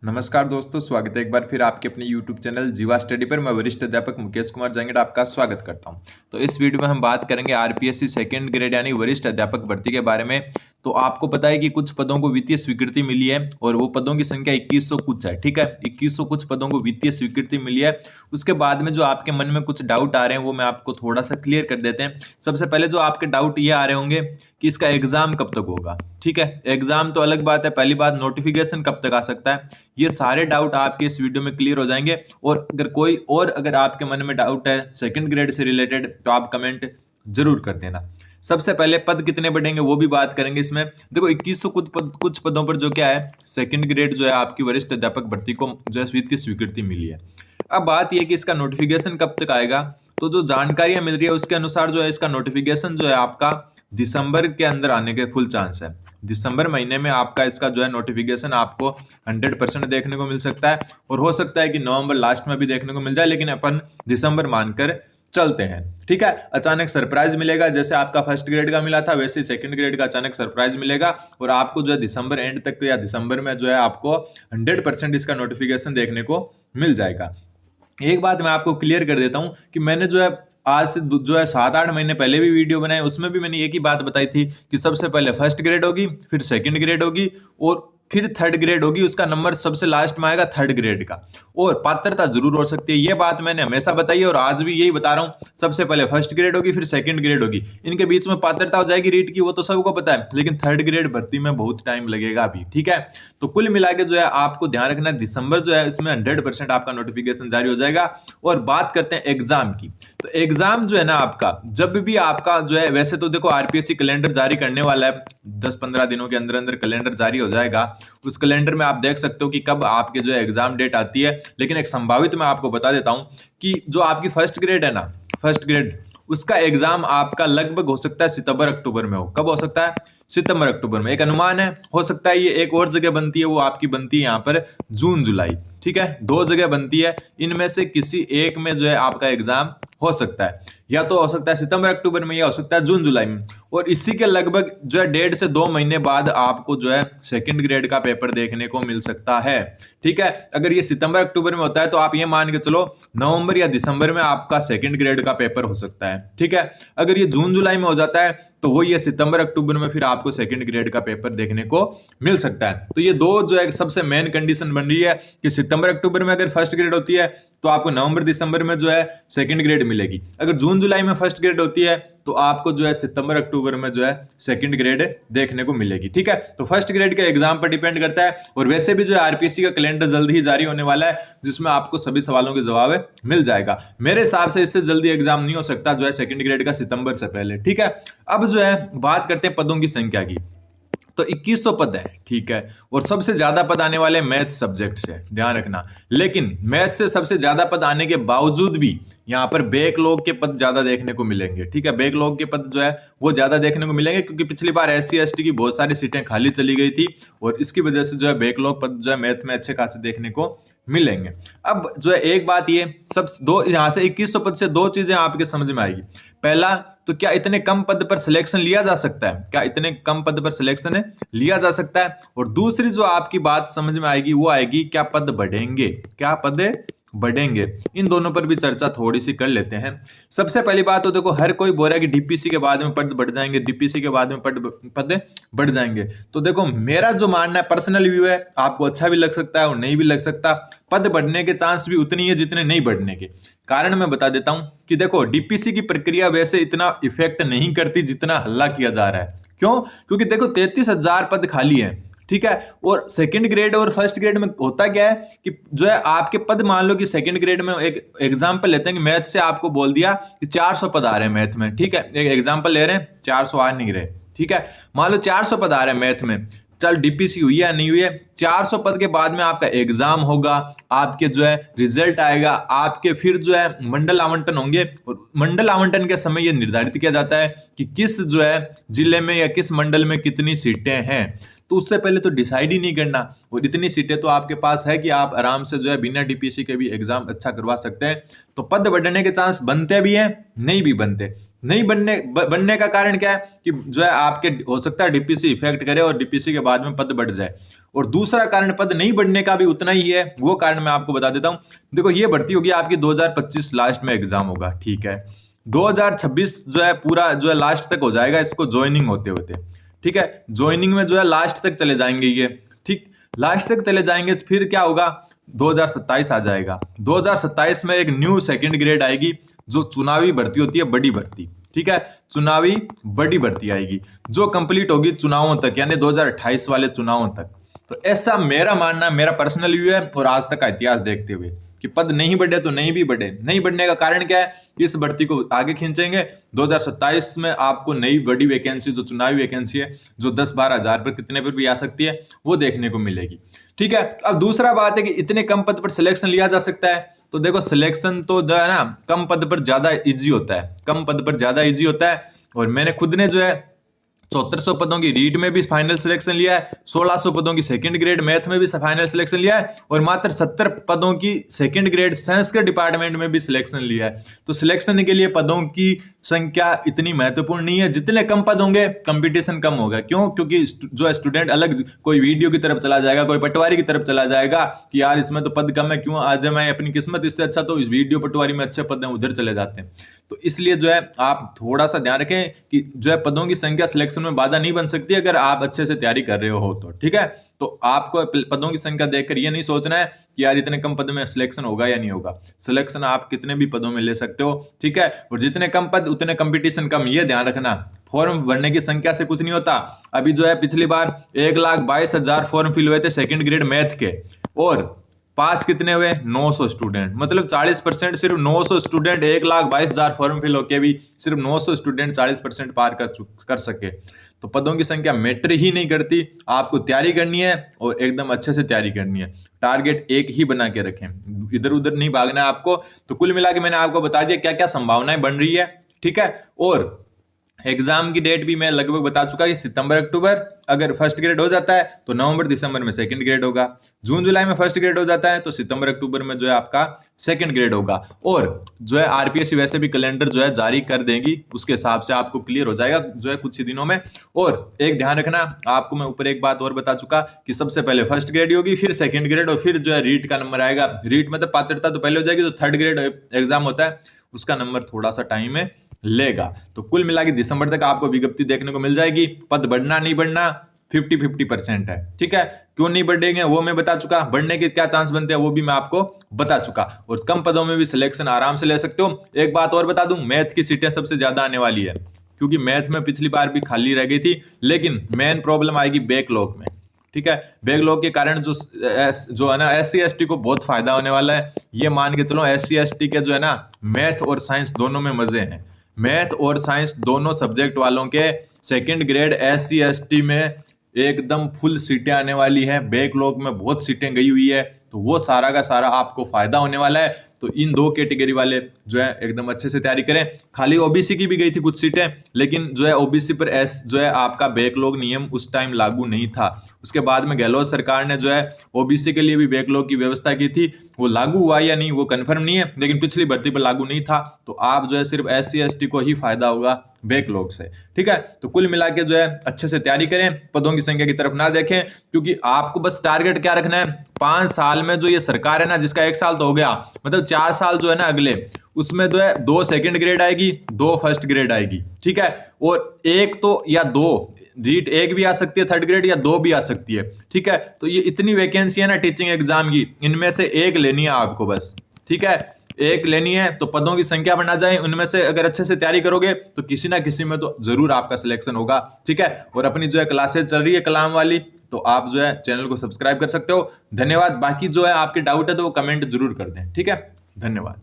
नमस्कार दोस्तों, स्वागत है एक बार फिर आपके अपने YouTube चैनल जीवा स्टडी पर। मैं वरिष्ठ अध्यापक मुकेश कुमार जांगड़ आपका स्वागत करता हूं। तो इस वीडियो में हम बात करेंगे आरपीएससी सेकंड ग्रेड यानी वरिष्ठ अध्यापक भर्ती के बारे में। तो आपको पता है कि कुछ पदों को वित्तीय स्वीकृति मिली है और वो पदों की संख्या 2100 कुछ है। ठीक है, 2100 कुछ पदों को वित्तीय स्वीकृति मिली है। उसके बाद में जो आपके मन में कुछ डाउट आ रहे हैं वो मैं आपको थोड़ा सा क्लियर कर देते हैं। सबसे पहले जो आपके डाउट ये आ रहे होंगे कि इसका एग्जाम कब तक होगा। ठीक है, एग्जाम तो अलग बात है, पहली बात नोटिफिकेशन कब तक आ सकता है। ये सारे डाउट आपके इस वीडियो में क्लियर हो जाएंगे। और अगर आपके मन में डाउट है सेकंड ग्रेड से रिलेटेड तो आप कमेंट जरूर कर देना। सबसे पहले पद कितने बढ़ेंगे वो भी बात करेंगे इसमें। देखो 2100 कुछ पदों पर जो क्या है सेकंड ग्रेड जो है आपकी वरिष्ठ अध्यापक भर्ती को जो है वित्तीय स्वीकृति मिली है। अब बात यह कि इसका नोटिफिकेशन कब तक आएगा, तो जो जानकारियां मिल रही है उसके अनुसार जो है इसका नोटिफिकेशन जो है आपका दिसंबर के अंदर आने के फुल चांस है। दिसंबर महीने में आपका इसका जो है नोटिफिकेशन आपको 100% देखने को मिल सकता है और हो सकता है कि नवंबर लास्ट में भी देखने को मिल जाए, लेकिन अपन दिसंबर मानकर चलते हैं। ठीक है, अचानक सरप्राइज मिलेगा, जैसे आपका फर्स्ट ग्रेड का मिला था वैसे ही सेकंड ग्रेड का अचानक सरप्राइज मिलेगा और आपको जो है दिसंबर एंड तक या दिसंबर में जो है आपको 100% इसका नोटिफिकेशन देखने को मिल जाएगा। एक बात मैं आपको क्लियर कर देता हूं कि मैंने जो है आज से जो है 7-8 महीने पहले भी वीडियो बनाए, उसमें भी मैंने एक ही बात बताई थी कि सबसे पहले फर्स्ट ग्रेड होगी, फिर सेकंड ग्रेड होगी और फिर थर्ड ग्रेड होगी। उसका नंबर सबसे लास्ट में आएगा थर्ड ग्रेड का, और पात्रता जरूर हो सकती है। ये बात मैंने हमेशा बताई है और आज भी यही बता रहा हूं। सबसे पहले फर्स्ट ग्रेड होगी, फिर सेकंड ग्रेड होगी, इनके बीच में पात्रता हो जाएगी रीट की, वो तो सबको पता है, लेकिन थर्ड ग्रेड भर्ती में बहुत टाइम लगेगा अभी। ठीक है, तो कुल मिला के जो है आपको ध्यान रखना है दिसंबर जो है इसमें 100% आपका नोटिफिकेशन जारी हो जाएगा। और बात करते हैं एग्जाम की, तो एग्जाम जो है ना आपका जब भी आपका जो है, वैसे तो देखो आरपीएससी कैलेंडर जारी करने वाला है, 10-15 दिनों के अंदर अंदर कैलेंडर जारी हो जाएगा। उस कैलेंडर में आप देख सकते हो कि कब आपके जो है एग्जाम डेट आती है, लेकिन एक संभावित मैं आपको बता देता हूं कि जो आपकी फर्स्ट ग्रेड है ना, फर्स्ट ग्रेड उसका एग्जाम आपका लगभग हो सकता है सितंबर अक्टूबर में हो। कब हो सकता है? सितंबर अक्टूबर में, एक अनुमान है। हो सकता है ये एक और जगह बनती है, वो आपकी बनती है यहाँ पर जून जुलाई। ठीक है, 2 जगह बनती है, इनमें से किसी एक में जो है आपका एग्जाम हो सकता है, या तो हो सकता है सितंबर अक्टूबर में या हो सकता है जून जुलाई में। और इसी के लगभग जो है 1.5 से 2 महीने बाद आपको जो है सेकंड ग्रेड का पेपर देखने को मिल सकता है। ठीक है, अगर ये सितंबर अक्टूबर में होता है तो आप ये मान के चलो नवंबर या दिसंबर में आपका सेकंड ग्रेड का पेपर हो सकता है। ठीक है, अगर ये जून जुलाई में हो जाता है तो वो ये सितंबर अक्टूबर में फिर आपको सेकंड ग्रेड का पेपर देखने को मिल सकता है। तो ये दो जो है सबसे मेन कंडीशन बन रही है कि सितंबर अक्टूबर में अगर फर्स्ट ग्रेड होती है तो आपको नवंबर दिसंबर में जो है सेकंड ग्रेड मिलेगी। अगर जून जुलाई में फर्स्ट ग्रेड होती है तो आपको जो है सितंबर अक्टूबर में जो है सेकंड ग्रेड देखने को मिलेगी। ठीक है, तो फर्स्ट ग्रेड के एग्जाम पर डिपेंड करता है। और वैसे भी जो है आरपीएससी का कैलेंडर जल्द ही जारी होने वाला है, जिसमें आपको सभी सवालों के जवाब मिल जाएगा। मेरे हिसाब से इससे जल्दी एग्जाम नहीं हो सकता जो है सेकंड ग्रेड का सितंबर से पहले। ठीक है, अब जो है बात करते हैं पदों की संख्या की, तो 2100 पद है। ठीक है, और सबसे ज्यादा पद आने वाले मैथ सब्जेक्ट से, ध्यान रखना। लेकिन मैथ से सबसे ज्यादा पद आने के बावजूद भी यहाँ पर बैकलॉग के पद ज्यादा देखने को मिलेंगे। ठीक है, बैकलॉग के पद जो है वो ज्यादा देखने को मिलेंगे, क्योंकि पिछली बार एससी एसटी की बहुत सारी सीटें खाली चली गई थी और इसकी वजह से जो है बैकलॉग पद जो है मैथ में अच्छे खासे देखने को मिलेंगे। अब जो है एक बात ये सब दो यहाँ से 2100 पद से दो चीजें आपके समझ में आएगी। पहला, तो क्या इतने कम पद पर सिलेक्शन लिया जा सकता है? क्या इतने कम पद पर सिलेक्शन लिया जा सकता है? और दूसरी जो आपकी बात समझ में आएगी वो आएगी क्या पद बढ़ेंगे, क्या पद बढ़ेंगे। इन दोनों पर भी चर्चा थोड़ी सी कर लेते हैं। सबसे पहली बात तो देखो हर कोई बोल रहा है कि डीपीसी के बाद में पद बढ़ जाएंगे, डीपीसी के बाद में पद बढ़ जाएंगे। तो देखो मेरा जो मानना है, पर्सनल व्यू है, आपको अच्छा भी लग सकता है और नहीं भी लग सकता। पद बढ़ने के चांस भी उतनी है जितने नहीं बढ़ने के। कारण मैं बता देता हूं कि देखो डीपीसी की प्रक्रिया वैसे इतना इफेक्ट नहीं करती जितना हल्ला किया जा रहा है। क्यों? क्योंकि देखो 33,000 पद खाली हैं। ठीक है, और सेकंड ग्रेड और फर्स्ट ग्रेड में होता क्या है कि जो है आपके पद, मान लो कि सेकंड ग्रेड में एक एग्जांपल लेते हैं कि मैथ से आपको बोल दिया कि 400 पद आ रहे हैं मैथ में। ठीक है, एक एग्जांपल ले रहे हैं, 400 आ नहीं रहे। ठीक है, मान लो 400 पद आ रहे हैं मैथ में, चल डीपीसी हुई है नहीं हुई है, 400 पद के बाद में आपका एग्जाम होगा, आपके जो है रिजल्ट आएगा, आपके फिर जो है मंडल आवंटन होंगे। और मंडल आवंटन के समय यह निर्धारित किया जाता है कि किस जो है जिले में या किस मंडल में कितनी सीटें हैं। तो उससे पहले तो डिसाइड ही नहीं करना, और इतनी सीटें तो आपके पास है कि आप आराम से जो है बिना डीपीसी के भी एग्जाम अच्छा करवा सकते हैं। तो पद बढ़ने के चांस बनते भी हैं, नहीं भी बनते। नहीं बनने का कारण क्या है कि जो है आपके हो सकता है डीपीसी इफेक्ट करे और डीपीसी के बाद में पद बढ़ जाए। और दूसरा कारण पद नहीं बढ़ने का भी उतना ही है, वो कारण मैं आपको बता देता हूं। देखो ये भर्ती होगी आपकी 2025 लास्ट में एग्जाम होगा, ठीक है। 2026 जो है पूरा जो है लास्ट तक हो जाएगा इसको ज्वाइनिंग होते होते, ठीक है। ज्वाइनिंग में जो है लास्ट तक चले जाएंगे ये, ठीक। लास्ट तक चले जाएंगे तो फिर क्या होगा, 2027 आ जाएगा। 2027 में एक न्यू सेकंड ग्रेड आएगी जो चुनावी भर्ती होती है, बड़ी भर्ती, ठीक है। चुनावी बड़ी भर्ती आएगी जो कंप्लीट होगी चुनावों तक, यानी 2028 वाले चुनावों तक। तो ऐसा मेरा मानना, मेरा पर्सनल व्यू है, और आज तक का इतिहास देखते हुए कि पद नहीं बढ़े तो नहीं भी बढ़े। नहीं बढ़ने का कारण क्या है, इस भर्ती को आगे खींचेंगे। 2027 में आपको नई बड़ी वैकेंसी, जो चुनावी वैकेंसी है, जो 10-12 हजार पर कितने पर भी आ सकती है, वो देखने को मिलेगी, ठीक है। अब दूसरा बात है कि इतने कम पद पर सिलेक्शन लिया जा सकता है, तो देखो सिलेक्शन तो जो है ना कम पद पर ज्यादा इजी होता है, कम पद पर ज्यादा इजी होता है। और मैंने खुद ने जो है 7400 पदों की रीट में भी फाइनल सिलेक्शन लिया है, 1600 पदों की सेकंड ग्रेड मैथ में भी फाइनल सिलेक्शन लिया है, और मात्र 70 पदों की सेकंड ग्रेड संस्कृत डिपार्टमेंट में भी सिलेक्शन लिया है। तो सिलेक्शन के लिए पदों की संख्या इतनी महत्वपूर्ण नहीं है, जितने कम पद होंगे कंपटीशन कम होगा। क्यों? क्योंकि जो स्टूडेंट अलग कोई वीडियो की तरफ चला जाएगा, कोई पटवारी की तरफ चला जाएगा कि यार इसमें तो पद कम है, क्यों आज मैं अपनी किस्मत इससे अच्छा तो इस वीडियो पटवारी में अच्छे पद हैं, उधर चले जाते हैं। तो इसलिए जो है आप थोड़ा सा ध्यान रखें कि जो है पदों की संख्या सिलेक्शन में बाधा नहीं बन सकती अगर आप अच्छे से तैयारी कर रहे हो तो, ठीक है। तो आपको पदों की संख्या देखकर ये नहीं सोचना है कि यार इतने कम पद में सिलेक्शन होगा या नहीं होगा। सिलेक्शन आप कितने भी पदों में ले सकते हो, ठीक है। और जितने कम पद उतने कंपटीशन कम, ये ध्यान रखना। फॉर्म भरने की संख्या से कुछ नहीं होता। अभी जो है पिछली बार 1,22,000 फॉर्म फिल हुए थे सेकंड ग्रेड मैथ के, और पास कितने हुए? 900 स्टूडेंट। मतलब 40%, सिर्फ 900 स्टूडेंट, 1,22,000 फॉर्म फिल होके भी सिर्फ 900 स्टूडेंट 40% पार कर सके। तो पदों की संख्या मैटर ही नहीं करती, आपको तैयारी करनी है और एकदम अच्छे से तैयारी करनी है। टारगेट एक ही बना के रखें, इधर उधर नहीं भागना है आपको। तो कुल मिला के मैंने आपको बता दिया क्या क्या संभावनाएं बन रही है, ठीक है। और एग्जाम की डेट भी मैं लगभग बता चुका कि सितंबर अक्टूबर अगर फर्स्ट ग्रेड हो जाता है तो नवंबर दिसंबर में सेकंड ग्रेड होगा, जून जुलाई में फर्स्ट ग्रेड हो जाता है तो सितंबर अक्टूबर में जो है आपका सेकंड ग्रेड होगा। और जो है आरपीएससी वैसे भी कैलेंडर जो है जारी कर देंगी, उसके हिसाब से आपको क्लियर हो जाएगा जो है कुछ ही दिनों में। और एक ध्यान रखना, आपको मैं ऊपर एक बात और बता चुका कि सबसे पहले फर्स्ट ग्रेड होगी, फिर सेकंड ग्रेड, और फिर जो है रीट का नंबर आएगा। रीट मतलब पात्रता तो पहले हो जाएगी, तो थर्ड ग्रेड एग्जाम होता है उसका नंबर थोड़ा सा टाइम में लेगा। तो कुल मिला के दिसंबर तक आपको विज्ञप्ति देखने को मिल जाएगी। पद बढ़ना नहीं बढ़ना 50-50% है, ठीक है। क्यों नहीं बढ़ेंगे वो मैं बता चुका, बढ़ने के क्या चांस बनते हैं वो भी मैं आपको बता चुका। और कम पदों में भी सिलेक्शन आराम से ले सकते हो। एक बात और बता दूं, मैथ की सीटें सबसे ज्यादा आने वाली है, क्योंकि मैथ में पिछली बार भी खाली रह गई थी। लेकिन मेन प्रॉब्लम आएगी बैकलॉग में, ठीक है। बैकलॉग के कारण जो है ना SC/ST को बहुत फायदा होने वाला है। ये मान के चलो SC/ST के जो है ना मैथ और साइंस दोनों में मजे हैं। मैथ और साइंस दोनों सब्जेक्ट वालों के सेकंड ग्रेड SC/ST में एकदम फुल सीटें आने वाली है। बैकलॉग में बहुत सीटें गई हुई है, तो वो सारा का सारा आपको फायदा होने वाला है। तो इन दो कैटेगरी वाले जो है एकदम अच्छे से तैयारी करें। खाली ओबीसी की भी गई थी कुछ सीटें, लेकिन जो है ओबीसी पर जो है आपका बैकलॉग नियम उस टाइम लागू नहीं था। उसके बाद में गहलोत सरकार ने जो है ओबीसी के लिए भी बैकलॉग की व्यवस्था की थी, वो लागू हुआ या नहीं वो कंफर्म नहीं है, लेकिन पिछली भर्ती पर लागू नहीं था। तो आप जो है सिर्फ SC/ST को ही फायदा होगा बैकलॉग से, ठीक है। तो कुल मिला के जो है अच्छे से तैयारी करें, पदों की संख्या की तरफ ना देखें, क्योंकि आपको बस टारगेट क्या रखना है, 5 साल में जो ये सरकार है ना, जिसका 1 साल तो हो गया, मतलब 4 साल जो है ना अगले, उसमें जो है 2 सेकंड ग्रेड आएगी, 2 फर्स्ट ग्रेड आएगी, ठीक है। और एक तो या 2 रीट, एक भी आ सकती है थर्ड ग्रेड, या 2 भी आ सकती है, ठीक है। तो ये इतनी वैकेंसी है ना टीचिंग एग्जाम की, इनमें से एक लेनी है आपको बस, ठीक है। एक लेनी है, तो पदों की संख्या बढ़ना जाए, उनमें से अगर अच्छे से तैयारी करोगे तो किसी ना किसी में तो जरूर आपका सिलेक्शन होगा, ठीक है। और अपनी जो है क्लासेज चल रही है कलाम वाली, तो आप जो है चैनल को सब्सक्राइब कर सकते हो। धन्यवाद। बाकी जो है आपके डाउट है तो वो कमेंट जरूर कर दें, ठीक है। धन्यवाद।